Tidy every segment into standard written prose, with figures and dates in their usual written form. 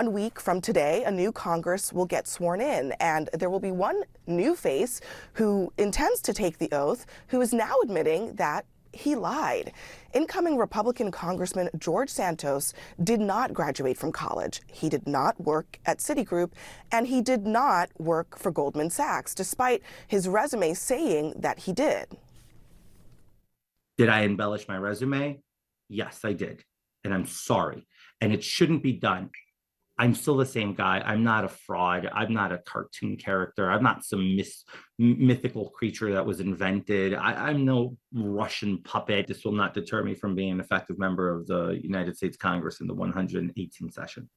1 week from today, a new Congress will get sworn in, and there will be one new face who intends to take the oath, who is now admitting that he lied. Incoming Republican Congressman George Santos did not graduate from college. He did not work at Citigroup, and he did not work for Goldman Sachs, despite his resume saying that he did. Did I embellish my resume? Yes, I did. And I'm sorry. And it shouldn't be done. I'm still the same guy. I'm not a fraud. I'm not a cartoon character. I'm not some mythical creature that was invented. I'm no Russian puppet. This will not deter me from being an effective member of the United States Congress in the 118th session.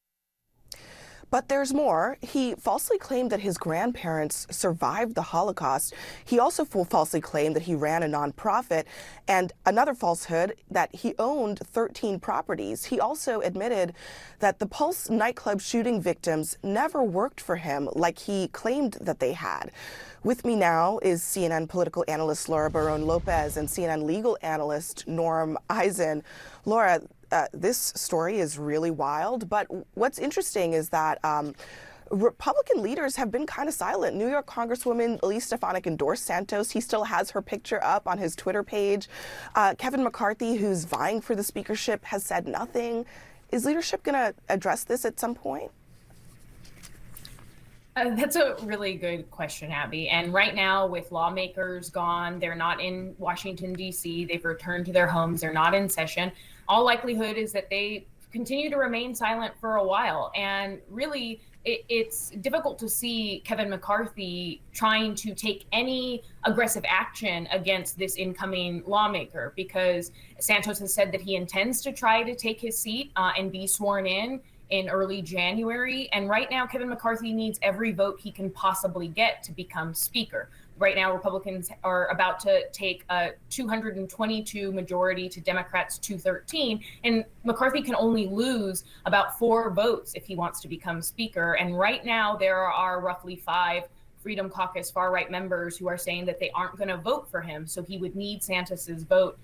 But there's more. He falsely claimed that his grandparents survived the Holocaust. He also falsely claimed that he ran a nonprofit, and another falsehood, that he owned 13 properties. He also admitted that the Pulse nightclub shooting victims never worked for him like he claimed that they had. With me now is CNN political analyst Laura Barón-López and CNN legal analyst Norm Eisen. Laura, this story is really wild, but what's interesting is that Republican leaders have been kind of silent. New York Congresswoman Elise Stefanik endorsed Santos. He still has her picture up on his Twitter page. Kevin McCarthy, who's vying for the speakership, has said nothing. Is leadership going to address this at some point? That's a really good question, Abby. And right now, with lawmakers gone, they're not in Washington, D.C., they've returned to their homes, they're not in session. All likelihood is that they continue to remain silent for a while. And really, it's difficult to see Kevin McCarthy trying to take any aggressive action against this incoming lawmaker, because Santos has said that he intends to try to take his seat and be sworn in early January. And right now, Kevin McCarthy needs every vote he can possibly get to become speaker. Right now, Republicans are about to take a 222 majority to Democrats 213, and McCarthy can only lose about 4 votes if he wants to become speaker. And right now, there are roughly 5 Freedom Caucus far-right members who are saying that they aren't going to vote for him, so he would need Santos's vote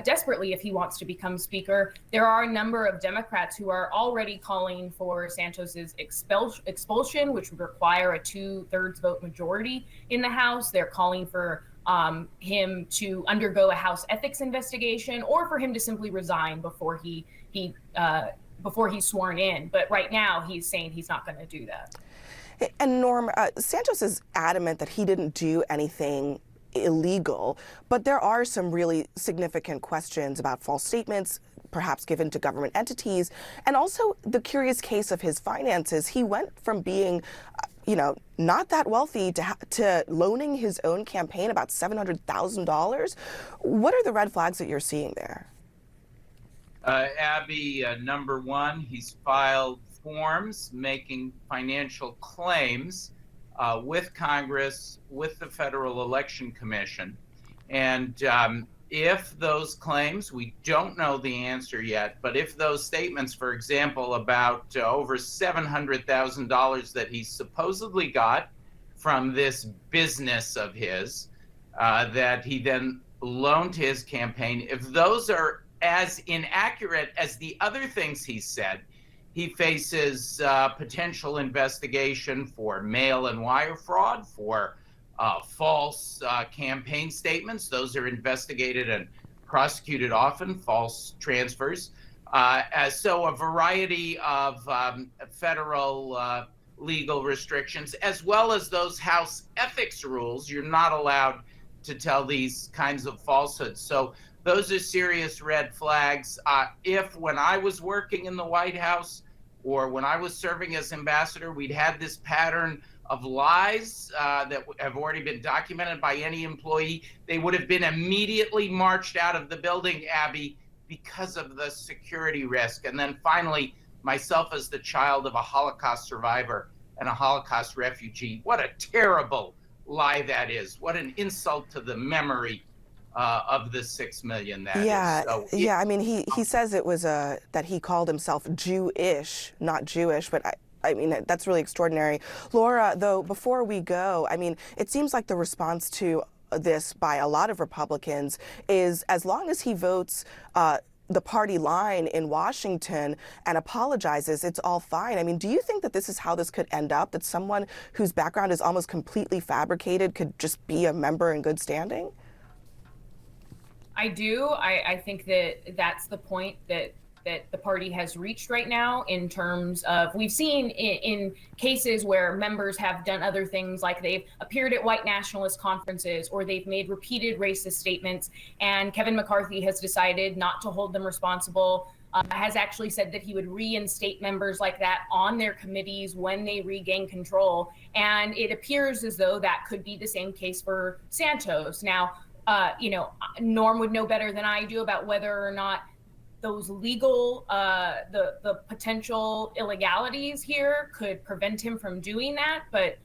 desperately if he wants to become speaker. There are a number of Democrats who are already calling for Santos's expulsion, which would require a 2/3 vote majority in the House. They're calling for him to undergo a House ethics investigation, or for him to simply resign before he's sworn in. But right now, he's saying he's not going to do that. And Norm, Santos is adamant that he didn't do anything illegal, but there are some really significant questions about false statements, perhaps given to government entities, and also the curious case of his finances. He went from being, not that wealthy to loaning his own campaign about $700,000. What are the red flags that you're seeing there? Abby, number one, he's filed forms making financial claims with Congress, with the Federal Election Commission. And if those claims, we don't know the answer yet, but if those statements, for example, about over $700,000 that he supposedly got from this business of his, that he then loaned to his campaign, if those are as inaccurate as the other things he said, he faces potential investigation for mail and wire fraud, for false campaign statements. Those are investigated and prosecuted often, false transfers. So a variety of federal legal restrictions, as well as those House ethics rules. You're not allowed to tell these kinds of falsehoods. So those are serious red flags. If when I was working in the White House, or when I was serving as ambassador, we'd had this pattern of lies that have already been documented by any employee, they would have been immediately marched out of the building, Abby, because of the security risk. And then finally, myself as the child of a Holocaust survivor and a Holocaust refugee, what a terrible lie that is. What an insult to the memory of the 6 million that is. So yeah. I mean, he says it was that he called himself Jewish, not Jewish, but I mean, that's really extraordinary. Laura, though, before we go, I mean, it seems like the response to this by a lot of Republicans is, as long as he votes the party line in Washington and apologizes, it's all fine. I mean, do you think that this is how this could end up, that someone whose background is almost completely fabricated could just be a member in good standing? I do. I think that that's the point that the party has reached right now, in terms of, we've seen in cases where members have done other things, like they've appeared at white nationalist conferences or they've made repeated racist statements, and Kevin McCarthy has decided not to hold them responsible, has actually said that he would reinstate members like that on their committees when they regain control. And it appears as though that could be the same case for Santos. Now, Norm would know better than I do about whether or not those legal, the potential illegalities here could prevent him from doing that. But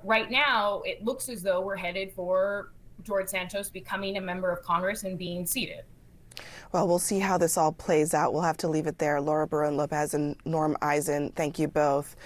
right now, it looks as though we're headed for George Santos becoming a member of Congress and being seated. Well, we'll see how this all plays out. We'll have to leave it there. Laura Barón Lopez and Norm Eisen, thank you both.